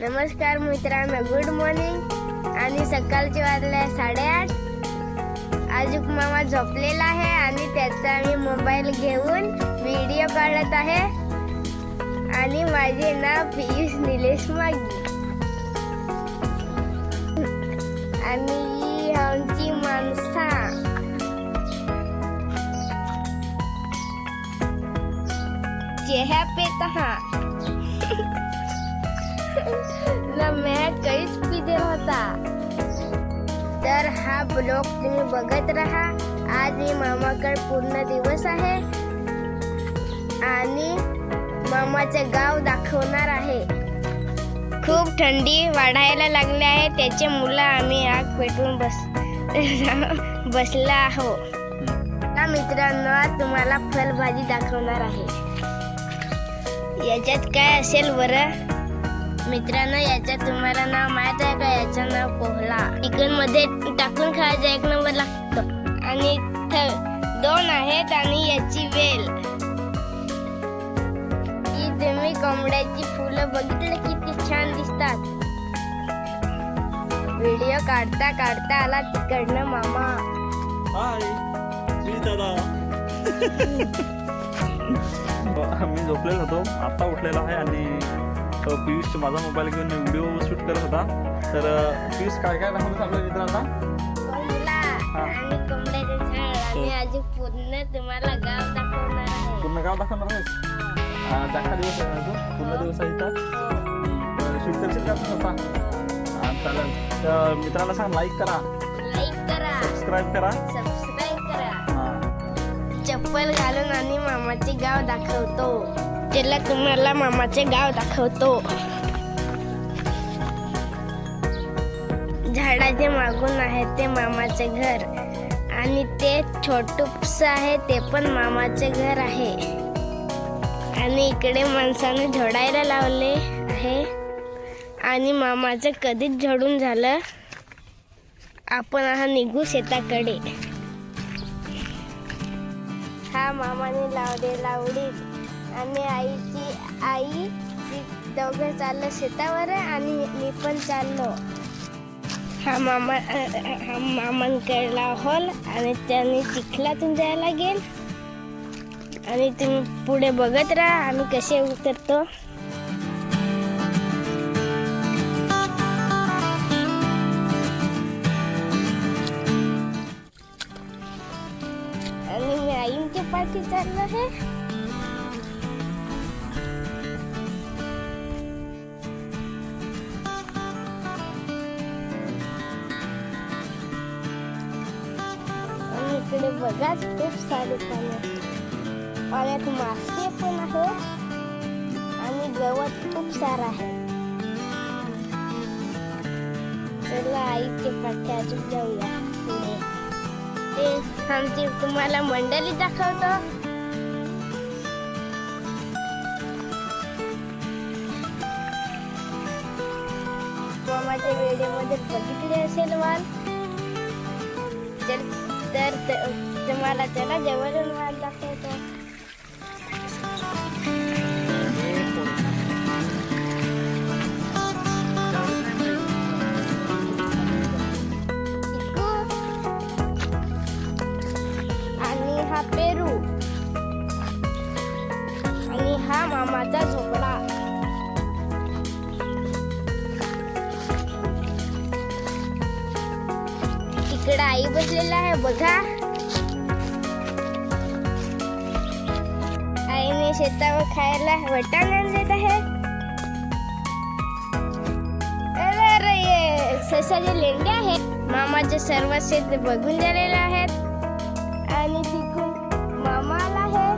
नमस्कार मित्रांनो, good morning. आणि सकाळचे वाजले 8:30. आजुक मामा झोपलेला आहे आणि त्याचा मी मोबाईल घेऊन व्हिडिओ काढत आहे. आणि माझे नाव पियुष निलेश मागी. आणि ही आमची माणसा. चेहरा पे तहा मैं काहीच पिते होता. तर हा ब्लॉग तुम्ही बघत राहा. आज मी मामाकडे पूर्ण दिवस आहे आणि मामाचं गाव दाखवणार आहे. खूप थंडी वाढायला लागली आहे. त्याचे मुलं आम्ही आग पेटवून बसला आहोत. मित्रांनो, आज तुम्हाला फळभाजी दाखवणार आहे. याच्यात काय असेल बरं मित्रांनो? याच्यात तुम्हाला नाव माहित आहे का? याचं नाव पोहला. चिकन मध्ये टाकून खायचं, एक नंबर लागतो. आणि 2 आहेत आणि याची वेल. ही तुम्ही कोंबड्याची फुलं बघितलं किती छान दिसतात. व्हिडिओ काढता काढता आला तिकडनं मामा. हाय मी दादा. मी झोपलेलो होतो, आता उठलेला आहे आणि पियुष माझा मोबाईल घेऊन व्हिडिओ शूट करत होता. तर पियुष काय काय दाखवलं आपल्या मित्रांना? आणि कोंबड्याचे झाड आणि अजून पूर्ण तुम्हाला गाव दाखवणार आहे. पूर्ण गाव दाखवणार आहेस? चांगला दिवस आहे ना? पूर्ण दिवस आहे इथं. शूट करशील का तू आता? चालेल. तर मित्रांना सांग, लाईक करा, सबस्क्राईब करा. चप्पल घालून आणि मामाचे गाव दाखवतो. त्याला तुम्हाला मामाचे गाव दाखवतो. झाडाचे मागून आहे ते मामाचे घर आणि ते छोटूस आहे ते पण मामाचे घर आहे. आणि इकडे माणसाने झोडायला लावले आहे आणि मामाचं कधीच झोडून झालं. आपण हा निघू शेताकडे. हा मामाने लावलेला उडीद आणि आई दोघं चाललं शेतावर आणि मी पण चाललो. हा मामांकडला हॉल आणि त्याने चिखलातून जायला लागेल. आणि तुम्ही पुढे बघत राहा आम्ही कसे उतरतो. आणि मी आईंच्या पाठी चाललो आहे. इकडे बघा खूप सारे पाण्यात मासे पण आहेत आणि गवत खूप सारं आहे. चला आईच्या पाठी अजून जाऊया पुढे. ते आमची तुम्हाला मंडळी दाखवतो. मामाच्या वेळेमध्ये बघितले असेल वाल. तर तुम्हाला त्याला जवळून वाल दाखवतो. आणि हा पेरू आणि हा मामाचा झोपडा. इकडे आई बसलेला आहे बघा. आईने शेतावर खायला वाटाणे देत आहे. अरे ससाचे लेंडे आहेत. मामाचे सर्व शेत बघून झालेले आहेत आणि तिकडून मामा आला आहे.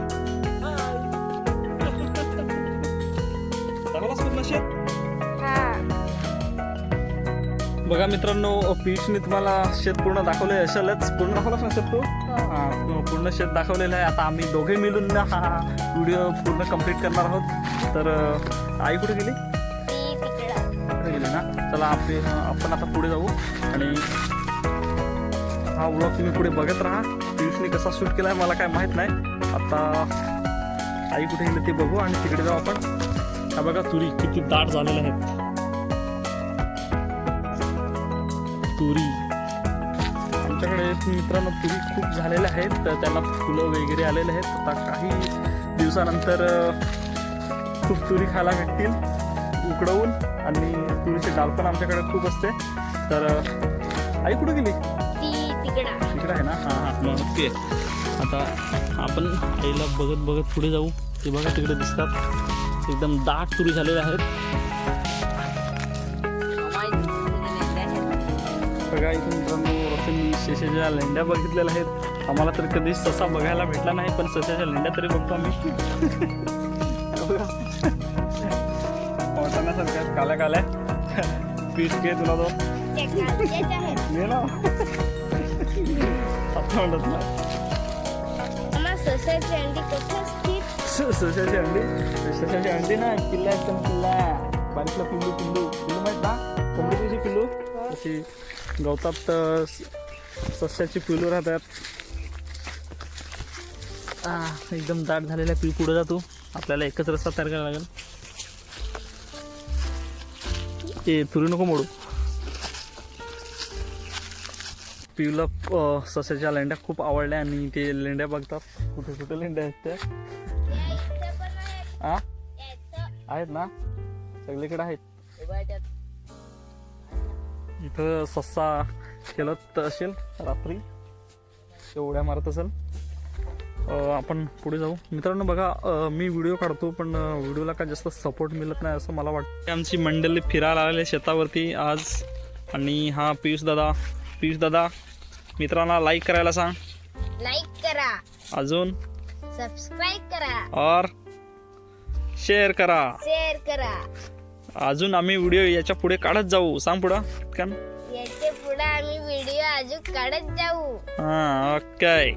बघा मित्रांनो, पियुषने तुम्हाला शेत पूर्ण दाखवले असेलच. पूर्ण दाखवलंच ना शेत तू? पूर्ण शेत दाखवलेलं आहे. आता आम्ही दोघे मिळून हा व्हिडिओ पूर्ण कंप्लीट करणार आहोत. तर आई कुठे गेली? कुठे गेली ना? चला आपण आता पुढे जाऊ आणि हा व्लॉग तुम्ही पुढे बघत राहा. पियुषने कसा शूट केला आहे मला काय माहीत नाही. आता आई कुठे गेली ते बघू आणि तिकडे जाऊ आपण. हा बघा तुरी किती दाट झालेल्या आहेत. तुरी. आमच्याकडे मित्रांनो तुरी खूप झालेल्या आहेत, तर त्याला फुलं वगैरे आलेले आहेत. आता काही दिवसानंतर खूप तुरी खायला भेटतील उकडवून. आणि तुरीची डाळ पण आमच्याकडे खूप असते. तर आई कुठं गेली? ती तिकडं आहे ना. हां ओके. आता आपण आईला बघत बघत पुढे जाऊ. ते बघा तिकडे दिसतात एकदम दाट तुरी झालेल्या आहेत. बघा इथून मित्रांनो मी सशाच्या लेंड्या बघितलेल्या आहेत. आम्हाला तर कधी ससा बघायला भेटला नाही, पण सशाच्या लेंड्या तरी बघतो आम्ही. वाटण्यासारख्या काल्या काल्या. पीस घे तुला तो घे ना. म्हणत ना ससाची अंडी कुठे असतील? सशाची अंडी ना किल्ला एकदम किल्ला बारीकला पिल्लू पिल्लू पिल्लू माहित ना, कोंबडीची पिल्लू अशी गवतात सस्याची पिल्लू राहतात. एकदम दाट झालेल्या पिल्लू. पुढे जातो, आपल्याला एकच रस्ता तयार करायला लागेल. ते तुरी नको मोडू. पिऊला सस्याच्या लेंड्या खूप आवडल्या आणि ते लेंड्या बघतात कुठे कुठे लेंड्या आहेत त्या. आहेत ना, सगळीकडे आहेत. इथं सस्सा खेळत असेल रात्री, एवढ्या मारत असेल. आपण पुढे जाऊ मित्रांनो. बघा मी व्हिडिओ काढतो पण व्हिडिओला काय जास्त सपोर्ट मिळत नाही असं मला वाटतं. आमची मंडळी फिरायला आलेले शेतावरती आज. आणि हा पियुष दादा मित्रांना लाईक करायला सांग. लाईक करा, अजून सबस्क्राईब करा और शेअर करा. अजून आम्ही व्हिडिओ याच्या पुढे काढत जाऊ. सांग पुढं पटकन. याच्या पुढे आम्ही व्हिडिओ अजून काढत जाऊ. ओके.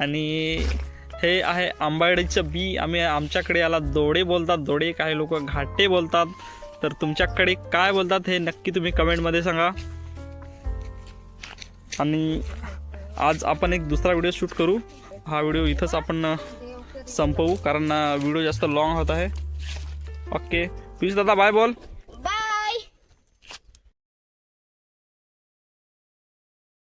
आणि हे आहे आंबाडीचं बी. आमच्याकडे याला दोडे बोलतात. दोडे, काही लोक घाटे बोलतात. तर तुमच्याकडे काय बोलतात हे नक्की तुम्ही कमेंटमध्ये सांगा. आणि आज आपण एक दुसरा व्हिडिओ शूट करू. हा व्हिडिओ इथंच आपण संपवू कारण व्हिडिओ जास्त लॉंग होत आहे. ओके पियुष दादा बाय बोल.